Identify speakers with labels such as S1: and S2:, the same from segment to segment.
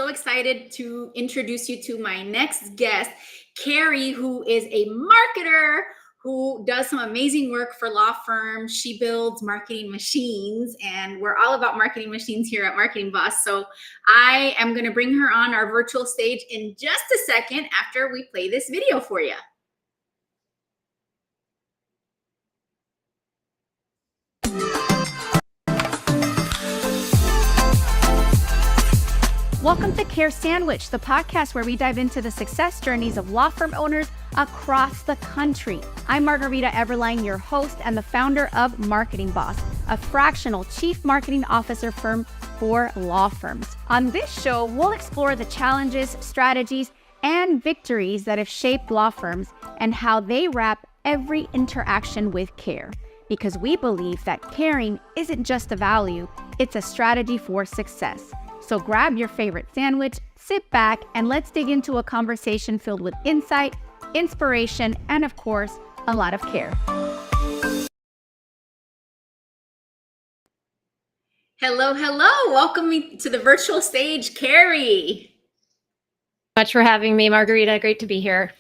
S1: so excited to introduce you to my next guest, Kerri, who is a marketer who does some amazing work for law firms. She builds marketing machines, and we're all about marketing machines here at Marketing Boss. So I am going to bring her on our virtual stage in just a second after we play this video for you.
S2: Welcome to Care Sandwich, the podcast where we dive into the success journeys of law firm owners across the country. I'm Margarita Everline, your host and the founder of Marketing Boss, a fractional chief marketing officer firm for law firms. On this show, we'll explore the challenges, strategies, and victories that have shaped law firms and how they wrap every interaction with care. Because we believe that caring isn't just a value, it's a strategy for success. So grab your favorite sandwich, sit back, and let's dig into a conversation filled with insight, inspiration, and of course, a lot of care.
S1: Hello. Welcome to the virtual stage, Kerri.
S3: Much for having me, Margarita. Great to be here.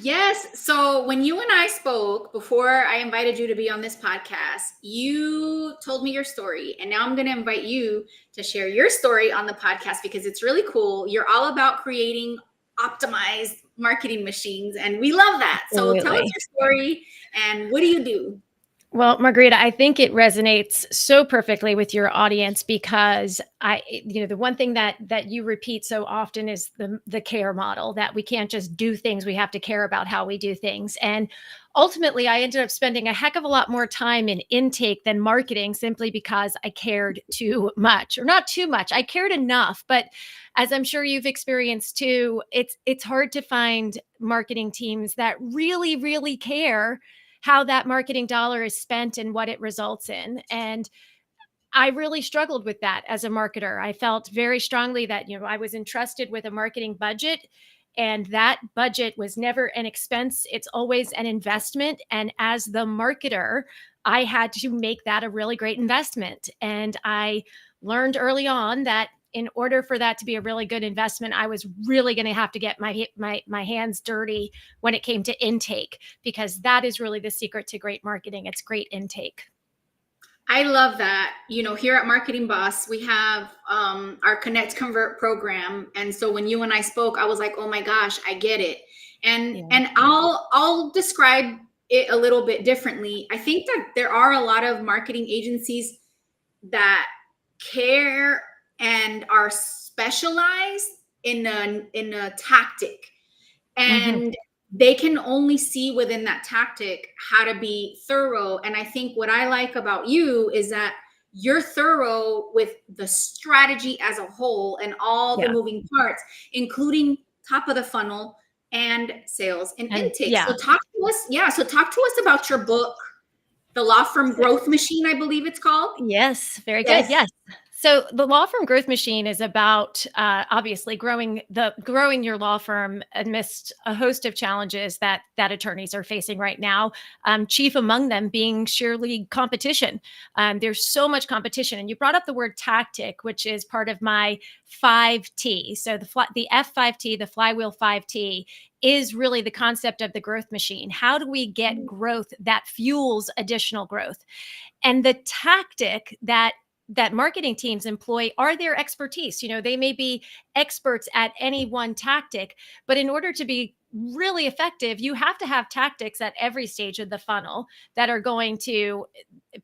S1: Yes. So when you and I spoke before I invited you to be on this podcast, you told me your story. And now I'm going to invite you to share your story on the podcast because it's really cool. You're all about creating optimized marketing machines, and we love that. So Tell us your story and what do you do?
S3: Well, Margarita, I think it resonates so perfectly with your audience because the one thing that you repeat so often is the care model, that we can't just do things. We have to care about how we do things. And ultimately, I ended up spending a heck of a lot more time in intake than marketing simply because I cared too much, or not too much. I cared enough, but as I'm sure you've experienced too, it's hard to find marketing teams that really, really care how that marketing dollar is spent and what it results in. And I really struggled with that as a marketer. I felt very strongly that, I was entrusted with a marketing budget, and that budget was never an expense. It's always an investment. And as the marketer, I had to make that a really great investment. And I learned early on that in order for that to be a really good investment, I was really going to have to get my hands dirty when it came to intake, because that is really the secret to great marketing. It's great intake.
S1: I love that. Here at Marketing Boss, we have our Connect Convert program. And so when you and I spoke, I was like, oh my gosh, I get it. And I'll describe it a little bit differently. I think that there are a lot of marketing agencies that care and are specialized in a tactic, and they can only see within that tactic how to be thorough. And I think what I like about you is that you're thorough with the strategy as a whole and all the moving parts, including top of the funnel and sales and intake. So talk to us about your book, The Law Firm Growth Machine, I believe it's called.
S3: Yes, very good. Yes. So the Law Firm Growth Machine is about obviously growing your law firm amidst a host of challenges that attorneys are facing right now. Chief among them being sheerly competition. There's so much competition, and you brought up the word tactic, which is part of my 5T. So the F5T, the flywheel 5T, is really the concept of the growth machine. How do we get growth that fuels additional growth? And the tactic that marketing teams employ are their expertise. They may be experts at any one tactic, but in order to be really effective, you have to have tactics at every stage of the funnel that are going to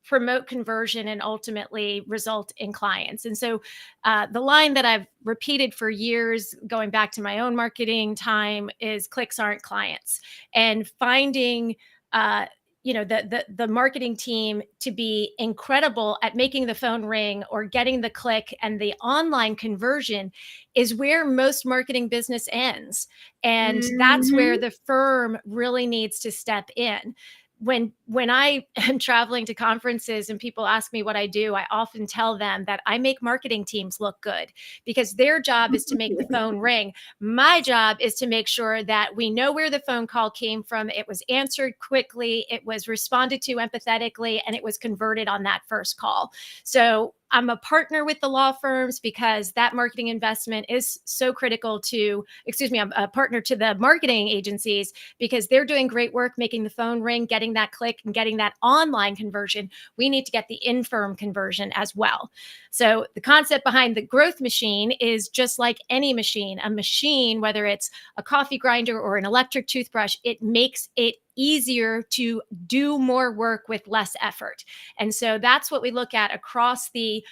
S3: promote conversion and ultimately result in clients. And so the line that I've repeated for years, going back to my own marketing time, is clicks aren't clients. And finding the marketing team to be incredible at making the phone ring or getting the click and the online conversion is where most marketing business ends. And that's where the firm really needs to step in. When I am traveling to conferences and people ask me what I do, I often tell them that I make marketing teams look good because their job is to make the phone ring. My job is to make sure that we know where the phone call came from. It was answered quickly, it was responded to empathetically, and it was converted on that first call. So I'm a partner with the law firms because that marketing investment is so critical to, excuse me, I'm a partner to the marketing agencies because they're doing great work making the phone ring, getting that click, and getting that online conversion. We need to get the in-firm conversion as well. So the concept behind the growth machine is just like any machine, a machine, whether it's a coffee grinder or an electric toothbrush, it makes it easier to do more work with less effort. And so that's what we look at across the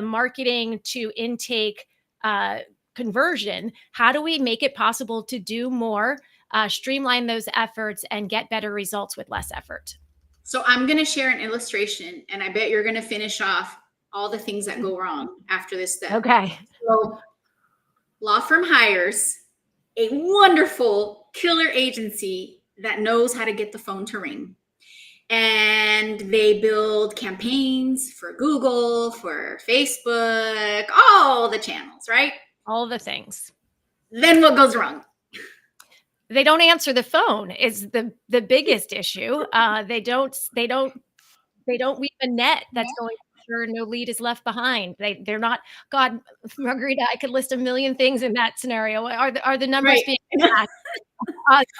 S3: marketing to intake conversion. How do we make it possible to do more, streamline those efforts, and get better results with less effort?
S1: So I'm going to share an illustration, and I bet you're going to finish off all the things that go wrong after this step.
S3: Okay.
S1: So law firm hires a wonderful killer agency that knows how to get the phone to ring. And they build campaigns for Google, for Facebook, all the channels, right?
S3: All the things.
S1: Then what goes wrong?
S3: They don't answer the phone is the biggest issue. They don't weave a net that's going to ensure no lead is left behind. They're not, God, Margarita, I could list a million things in that scenario. Are the numbers
S1: Right.
S3: being tracked?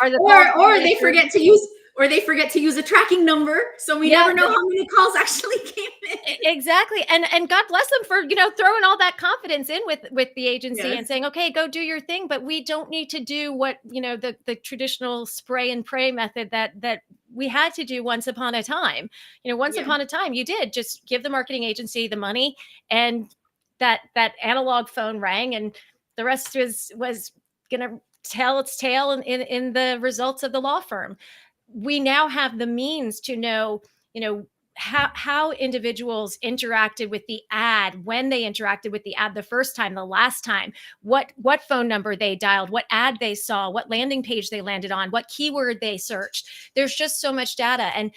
S3: Are the
S1: or they forget to use a tracking number, so we never know how many calls actually came in.
S3: Exactly. And God bless them for, throwing all that confidence in with the agency and saying, okay, go do your thing, but we don't need to do what, the traditional spray and pray method that we had to do once upon a time. Once upon a time, you did just give the marketing agency the money, and that analog phone rang, and the rest was going to tell its tale in the results of the law firm. We now have the means to know, how individuals interacted with the ad, when they interacted with the ad the first time, the last time, what phone number they dialed, what ad they saw, what landing page they landed on, what keyword they searched. There's just so much data. And,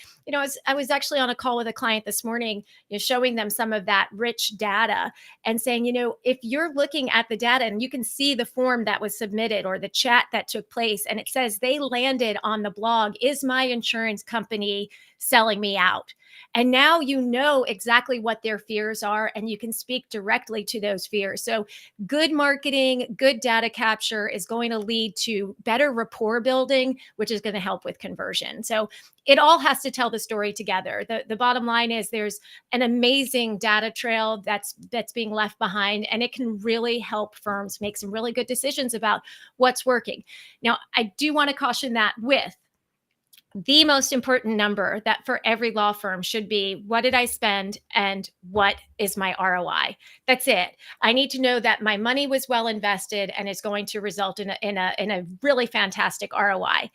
S3: I was actually on a call with a client this morning, showing them some of that rich data and saying, if you're looking at the data and you can see the form that was submitted or the chat that took place, and it says they landed on the blog, is my insurance company selling me out? And now you know exactly what their fears are, and you can speak directly to those fears. So good marketing, good data capture is going to lead to better rapport building, which is going to help with conversion. So it all has to tell the story together. The bottom line is there's an amazing data trail that's being left behind, and it can really help firms make some really good decisions about what's working. Now, I do want to caution that with the most important number that for every law firm should be, what did I spend and what is my ROI? That's it. I need to know that my money was well invested and is going to result in a really fantastic ROI.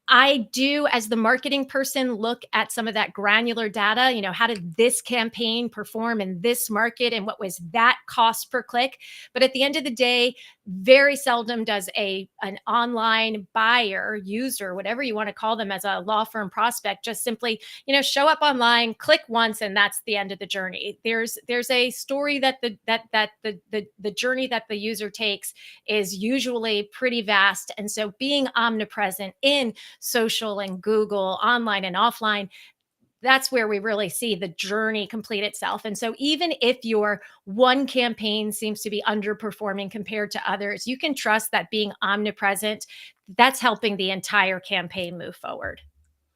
S3: I do, as the marketing person, look at some of that granular data. How did this campaign perform in this market, and what was that cost per click? But at the end of the day, very seldom does an online buyer, user, whatever you want to call them as a law firm prospect, just simply, show up online, click once, and that's the end of the journey. There's a story that the journey that the user takes is usually pretty vast. And so being omnipresent in social and Google, online and offline, that's where we really see the journey complete itself. And so even if your one campaign seems to be underperforming compared to others, you can trust that being omnipresent, that's helping the entire campaign move forward.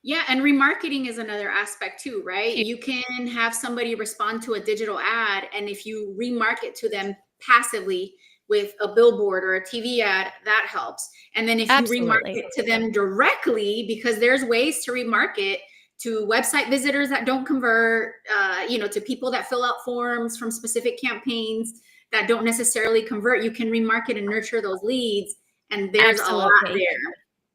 S1: Yeah, and remarketing is another aspect too, right? You can have somebody respond to a digital ad, and if you remarket to them passively with a billboard or a TV ad, that helps. And then if you remarket to them directly, because there's ways to remarket to website visitors that don't convert, to people that fill out forms from specific campaigns that don't necessarily convert, you can remarket and nurture those leads. And there's a lot there.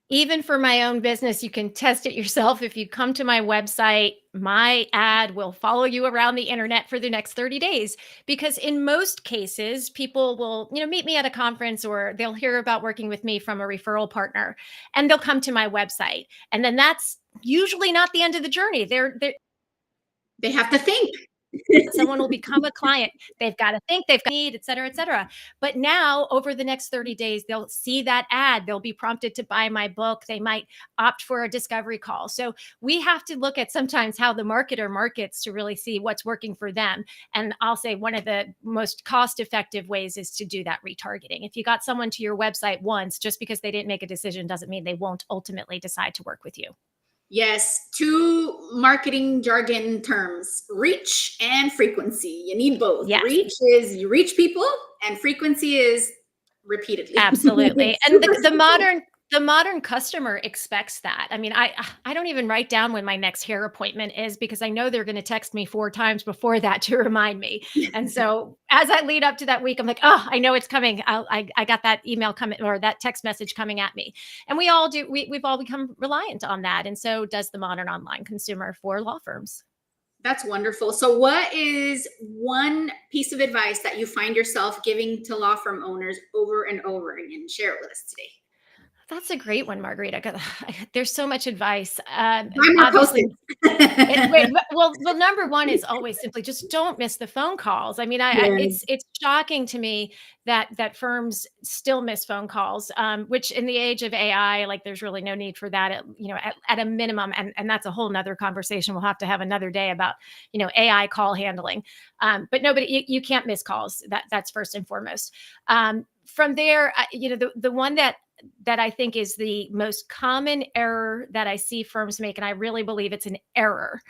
S3: Even for my own business, you can test it yourself. If you come to my website, my ad will follow you around the internet for the next 30 days. Because in most cases, people will, meet me at a conference, or they'll hear about working with me from a referral partner, and they'll come to my website. And then that's usually not the end of the journey.
S1: They have to think.
S3: Someone will become a client. They've got to think, they've got to need, et cetera, et cetera. But now, over the next 30 days, they'll see that ad. They'll be prompted to buy my book. They might opt for a discovery call. So we have to look at sometimes how the marketer markets to really see what's working for them. And I'll say one of the most cost-effective ways is to do that retargeting. If you got someone to your website once, just because they didn't make a decision doesn't mean they won't ultimately decide to work with you.
S1: Yes, two marketing jargon terms, reach and frequency. You need both.
S3: Yes.
S1: Reach is you reach people, and frequency is repeatedly.
S3: Absolutely. And the modern customer expects that. I mean, I don't even write down when my next hair appointment is because I know they're going to text me 4 times before that to remind me. And so as I lead up to that week, I'm like, oh, I know it's coming. I got that email coming or that text message coming at me. And we all do. We've all become reliant on that. And so does the modern online consumer for law firms.
S1: That's wonderful. So, what is one piece of advice that you find yourself giving to law firm owners over and over again? Share it with us today.
S3: That's a great one, Margarita. There's so much advice.
S1: Buy more
S3: Obviously,
S1: Post-its.
S3: well, number one is always simply just don't miss the phone calls. I mean, it's shocking to me that firms still miss phone calls, which in the age of AI, like there's really no need for that. At a minimum, and that's a whole nother conversation. We'll have to have another day about AI call handling. But nobody, you can't miss calls. That's first and foremost. From there, the one that I think is the most common error that I see firms make, and I really believe it's an error,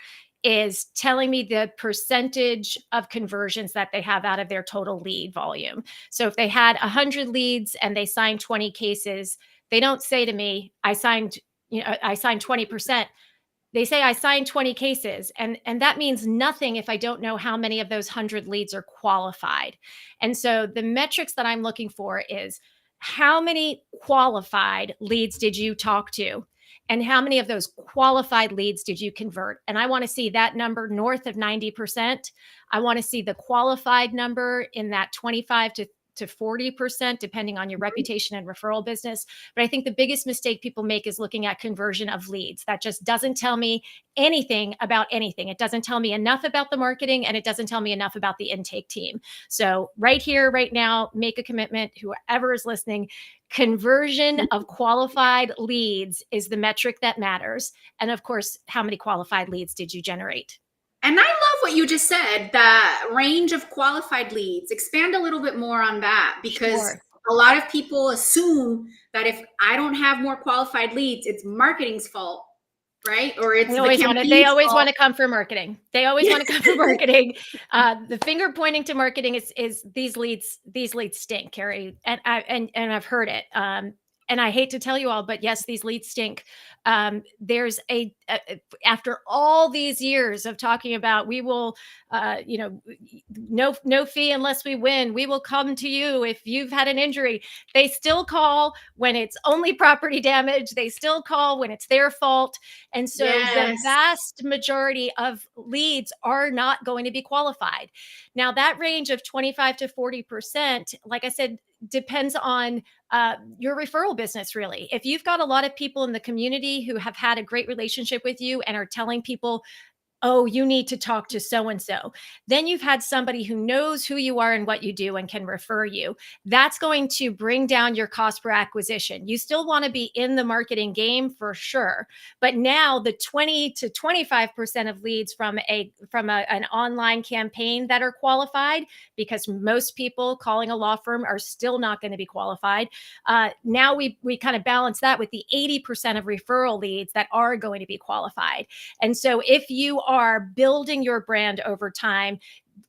S3: is telling me the percentage of conversions that they have out of their total lead volume. So if they had 100 leads and they signed 20 cases, they don't say to me, I signed 20%. They say I signed 20 cases, and that means nothing if I don't know how many of those 100 leads are qualified. And so the metrics that I'm looking for is how many qualified leads did you talk to? And how many of those qualified leads did you convert? And I want to see that number north of 90%. I want to see the qualified number in that 25 to 40%, depending on your reputation and referral business. But I think the biggest mistake people make is looking at conversion of leads. That just doesn't tell me anything about anything. It doesn't tell me enough about the marketing, and it doesn't tell me enough about the intake team. So right here, right now, make a commitment, whoever is listening. Conversion of qualified leads is the metric that matters. And of course, how many qualified leads did you generate?
S1: And I love what you just said, the range of qualified leads. Expand a little bit more on that, because a lot of people assume that if I don't have more qualified leads, it's marketing's fault, right? Or it's
S3: they always want to come for marketing. They always want to come for marketing. The finger pointing to marketing is these leads stink, Kerri, and I've heard it. And I hate to tell you all, but yes, these leads stink. There's after all these years of talking about, we will, no fee unless we win. We will come to you if you've had an injury. They still call when it's only property damage. They still call when it's their fault. And so the vast majority of leads are not going to be qualified. Now, that range of 25 to 40%, like I said, depends on your referral business, really. If you've got a lot of people in the community who have had a great relationship with you and are telling people, oh, you need to talk to so-and-so. Then you've had somebody who knows who you are and what you do and can refer you. That's going to bring down your cost per acquisition. You still want to be in the marketing game for sure. But now the 20 to 25% of leads from an online campaign that are qualified, because most people calling a law firm are still not going to be qualified. Now we kind of balance that with the 80% of referral leads that are going to be qualified. And so if you are building your brand over time,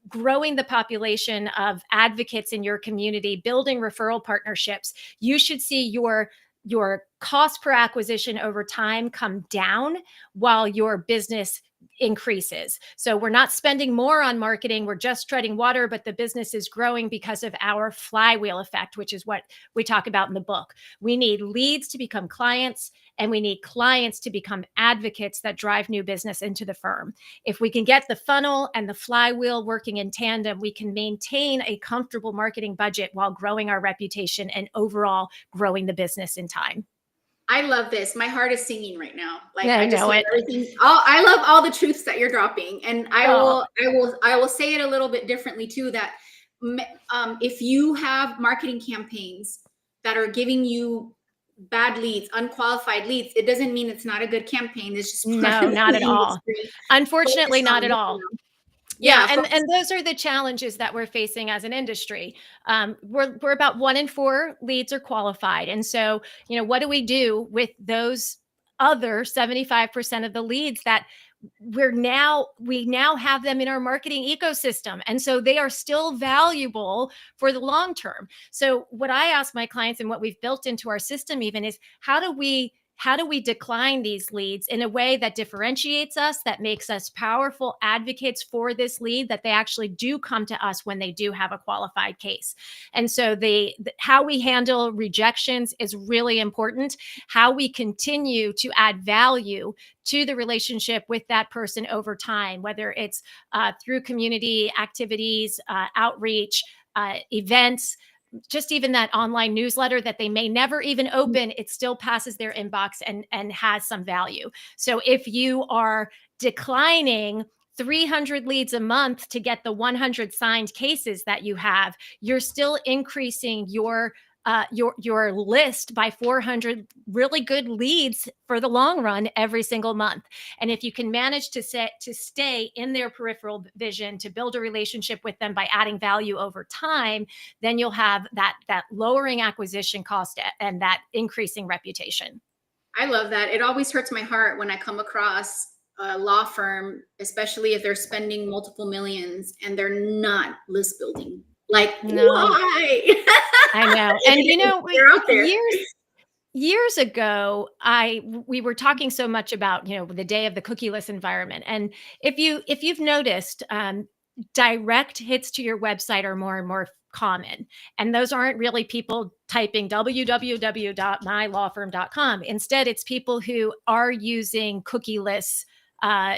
S3: growing the population of advocates in your community, building referral partnerships, you should see your cost per acquisition over time come down while your business increases. So we're not spending more on marketing. We're just treading water, but the business is growing because of our flywheel effect, which is what we talk about in the book. We need leads to become clients, and we need clients to become advocates that drive new business into the firm. If we can get the funnel and the flywheel working in tandem, we can maintain a comfortable marketing budget while growing our reputation and overall growing the business in time.
S1: I love this. My heart is singing right now. Like
S3: Yeah, I
S1: I just
S3: know
S1: love
S3: it.
S1: everything. I love all the truths that you're dropping, and
S3: Oh,
S1: I will say it a little bit differently too. That if you have marketing campaigns that are giving you bad leads, unqualified leads, it doesn't mean it's not a good campaign. It's just part
S3: no,
S1: of
S3: not at
S1: the
S3: all.
S1: industry. Focus
S3: Unfortunately, not
S1: on
S3: at
S1: it.
S3: all. Yeah,
S1: Yeah,
S3: and those are the challenges that we're facing as an industry. We're about 1 in 4 leads are qualified, and so what do we do with those other 75% of the leads that we now have them in our marketing ecosystem, and so they are still valuable for the long term. So what I ask my clients and what we've built into our system even is how do we decline these leads in a way that differentiates us, that makes us powerful advocates for this lead, that they actually do come to us when they do have a qualified case. And so how we handle rejections is really important. How we continue to add value to the relationship with that person over time, whether it's through community activities, outreach, events, just even that online newsletter that they may never even open, it still passes their inbox and has some value. So if you are declining 300 leads a month to get the 100 signed cases that you have, you're still increasing your list by 400 really good leads for the long run every single month. And if you can manage to stay in their peripheral vision, to build a relationship with them by adding value over time, then you'll have that lowering acquisition cost and that increasing reputation.
S1: I love that. It always hurts my heart when I come across a law firm, especially if they're spending multiple millions and they're not list building. Like,
S3: No,
S1: why?
S3: I know. And
S1: They're out there.
S3: years ago, we were talking so much about the day of the cookieless environment, and if you've noticed, direct hits to your website are more and more common, and those aren't really people typing www.mylawfirm.com. Instead, it's people who are using cookieless uh,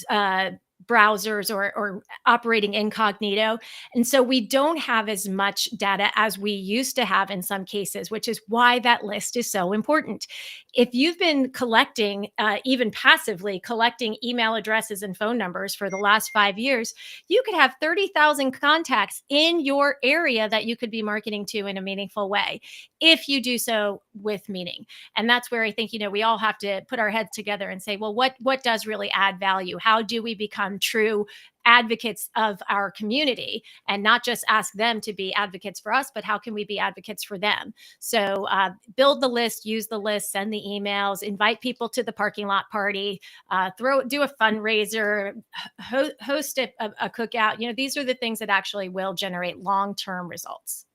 S3: uh, browsers or operating incognito. And so we don't have as much data as we used to have in some cases, which is why that list is so important. If you've been collecting, even passively collecting email addresses and phone numbers for the last 5 years, you could have 30,000 contacts in your area that you could be marketing to in a meaningful way if you do so with meaning. And that's where I think, we all have to put our heads together and say, well, what does really add value? How do we become true advocates of our community and not just ask them to be advocates for us, but how can we be advocates for them? So build the list, use the list, send the emails, invite people to the parking lot party, do a fundraiser, host a cookout. These are the things that actually will generate long-term results.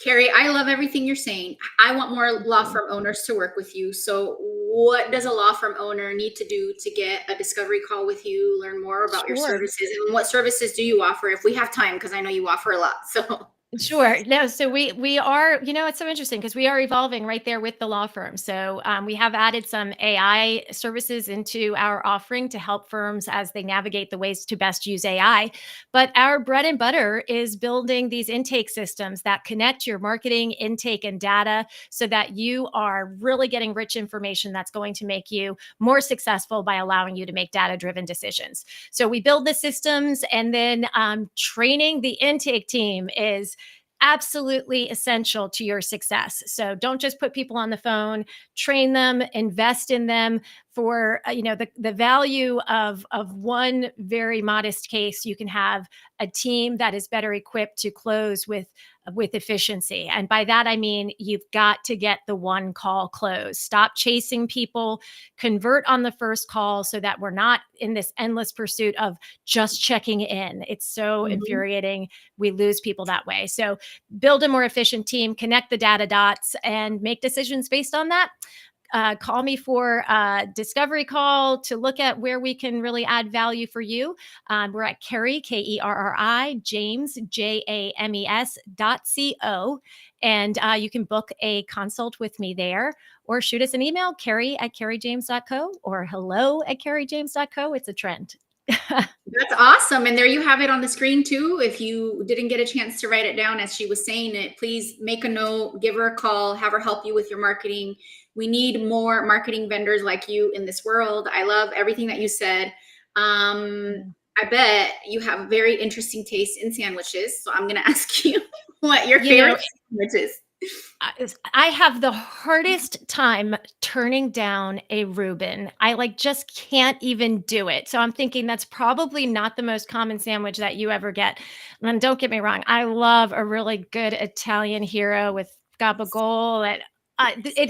S1: Kerri, I love everything you're saying. I want more law firm owners to work with you. So, what does a law firm owner need to do to get a discovery call with you, learn more about your
S3: Sure.
S1: services, and what services do you offer if we have time? Because I know you offer a lot. So,
S3: Sure. No, so we are, it's so interesting because we are evolving right there with the law firm. So we have added some AI services into our offering to help firms as they navigate the ways to best use AI. But our bread and butter is building these intake systems that connect your marketing, intake, and data so that you are really getting rich information that's going to make you more successful by allowing you to make data-driven decisions. So we build the systems, and then training the intake team is absolutely essential to your success. So don't just put people on the phone, train them, invest in them for the value of one very modest case. You can have a team that is better equipped to close with efficiency. And by that, I mean, you've got to get the one call closed. Stop chasing people, convert on the first call so that we're not in this endless pursuit of just checking in. It's so infuriating. We lose people that way. So build a more efficient team, connect the data dots, and make decisions based on that. Call me for a discovery call to look at where we can really add value for you. We're at Kerri, Kerri, James, JAMES.co. And you can book a consult with me there or shoot us an email, Kerri@kerrijames.co or hello@kerrijames.co. It's a trend.
S1: That's awesome. And there you have it on the screen too. If you didn't get a chance to write it down as she was saying it, please make a note, give her a call, have her help you with your marketing. We need more marketing vendors like you in this world. I love everything that you said. I bet you have very interesting taste in sandwiches. So I'm going to ask you what your favorite sandwich is.
S3: I have the hardest time turning down a Reuben. I just can't even do it. So I'm thinking that's probably not the most common sandwich that you ever get. And don't get me wrong, I love a really good Italian hero with gabagool. And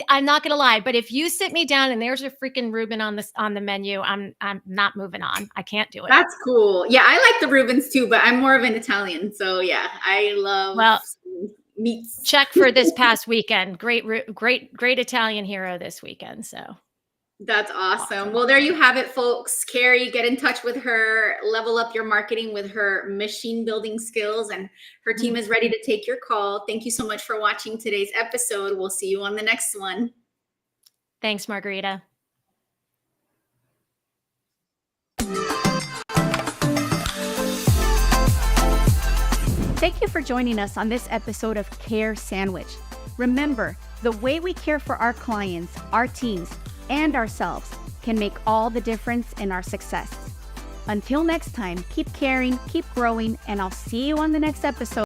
S3: I'm not gonna lie, but if you sit me down and there's a freaking Reuben on the menu, I'm not moving on. I can't do it.
S1: That's cool. Yeah, I like the Reubens too, but I'm more of an Italian. So yeah, I love meats.
S3: Check for this past weekend. Great Italian hero this weekend. So
S1: that's awesome. Well, there you have it, folks. Kerri, get in touch with her, level up your marketing with her machine building skills, and her team is ready to take your call. Thank you so much for watching today's episode. We'll see you on the next one.
S3: Thanks, Margarita.
S2: Thank you for joining us on this episode of Care Sandwich. Remember, the way we care for our clients, our teams, and ourselves can make all the difference in our success. Until next time, keep caring, keep growing, and I'll see you on the next episode.